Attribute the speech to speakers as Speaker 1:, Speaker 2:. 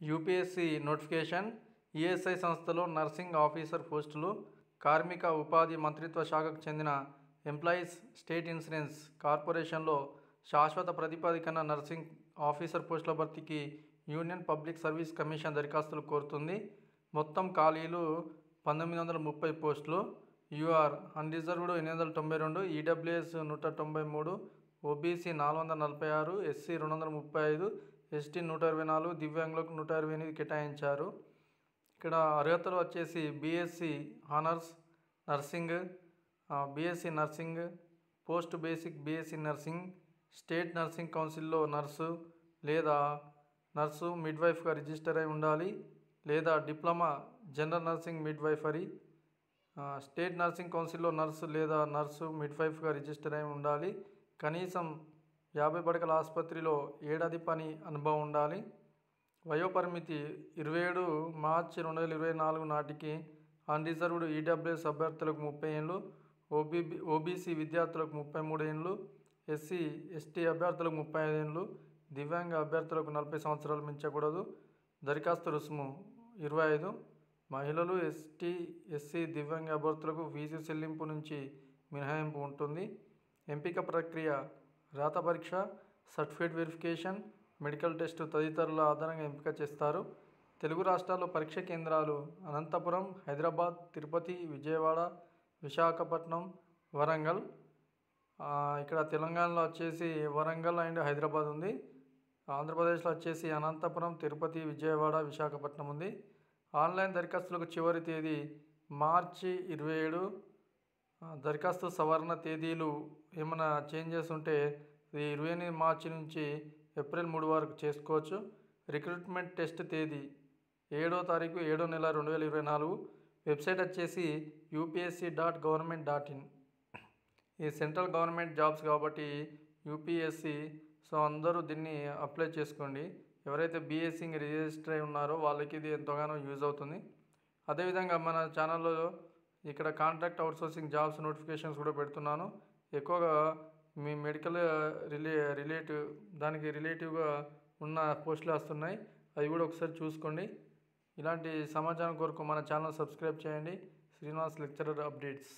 Speaker 1: UPSC notification. ESI సంస్థలో nursing officer పోస్టులు. కార్మిక ఉపాధి మంత్రిత్వ శాఖకు చెందిన ఎంప్లాయీస్ స్టేట్ ఇన్సూరెన్స్ కార్పొరేషన్లో శాశ్వత ప్రాతిపదికన నర్సింగ్ ఆఫీసర్ పోస్టుల భర్తీకి యూనియన్ పబ్లిక్ సర్వీస్ కమిషన్ దరఖాస్తులు కోరుతుంది. మొత్తం ఖాళీలు 1930 పోస్టులు. UR unreserved 892, EWS 193, OBC 446, SC 235, ST 124, దివ్యాంగులకు 128 కేటాయించారు. ఇక్కడ అర్హతలు వచ్చేసి BSc honours nursing, BSc nursing, post basic BSc nursing, state nursing కౌన్సిల్లో నర్సు లేదా నర్సు మిడ్వైఫ్గా రిజిస్టర్ అయి ఉండాలి, లేదా diploma general nursing midwifery, state nursing కౌన్సిల్లో నర్సు లేదా నర్సు మిడ్వైఫ్గా రిజిస్టర్ అయి ఉండాలి, కనీసం 50 పడకల ఆసుపత్రిలో ఏడాది పని అనుభవం ఉండాలి. వయోపరిమితి 27 మార్చి 2024 నాటికి అన్రిజర్వ్డ్ ఈడబ్ల్యూఎస్ అభ్యర్థులకు 30 ఏళ్ళు, ఓబీసీ విద్యార్థులకు 33 ఏళ్ళు, ఎస్సీ ఎస్టీ అభ్యర్థులకు 35 ఏళ్ళు, దివ్యాంగ అభ్యర్థులకు 40 సంవత్సరాలు మించకూడదు. దరఖాస్తు రుసుము 25. మహిళలు, ఎస్టీ ఎస్సీ దివ్యాంగ అభ్యర్థులకు ఫీజు చెల్లింపు నుంచి మినహాయింపు ఉంటుంది. ఎంపిక ప్రక్రియ రాత పరీక్ష, సర్టిఫికేట్ వెరిఫికేషన్, మెడికల్ టెస్టు తదితరుల ఆధారంగా ఎంపిక చేస్తారు. తెలుగు రాష్ట్రాల్లో పరీక్ష కేంద్రాలు అనంతపురం, హైదరాబాద్, తిరుపతి, విజయవాడ, విశాఖపట్నం, వరంగల్. ఇక్కడ తెలంగాణలో వచ్చేసి వరంగల్ అండ్ హైదరాబాద్ ఉంది. ఆంధ్రప్రదేశ్లో వచ్చేసి అనంతపురం, తిరుపతి, విజయవాడ, విశాఖపట్నం ఉంది. ఆన్లైన్ దరఖాస్తులకు చివరి తేదీ మార్చి 27. దరఖాస్తు సవరణ తేదీలు ఏమైనా చేంజెస్ ఉంటే 28 మార్చి నుంచి ఏప్రిల్ 3 వరకు చేసుకోవచ్చు. రిక్రూట్మెంట్ టెస్ట్ తేదీ 7వ తారీఖు 7వ నెల 2024. వెబ్సైట్ వచ్చేసి upsc.government.in. ఈ సెంట్రల్ గవర్నమెంట్ జాబ్స్ కాబట్టి యూపీఎస్సీ. సో అందరూ దీన్ని అప్లై చేసుకోండి. ఎవరైతే బీఎస్సీ రిజిస్టర్ అయి ఉన్నారో వాళ్ళకి ఇది ఎంతగానో యూజ్ అవుతుంది. అదేవిధంగా మన ఛానల్లో ఇక్కడ కాంట్రాక్ట్ అవుట్సోర్సింగ్ జాబ్స్ నోటిఫికేషన్స్ కూడా పెడుతున్నాను. ఎక్కువగా మీ మెడికల్ దానికి రిలేటివ్గా ఉన్న పోస్టులు వస్తున్నాయి. అవి కూడా ఒకసారి చూసుకోండి. ఇలాంటి సమాచారం కొరకు మన ఛానల్ సబ్స్క్రైబ్ చేయండి. Srinivas lecturer updates.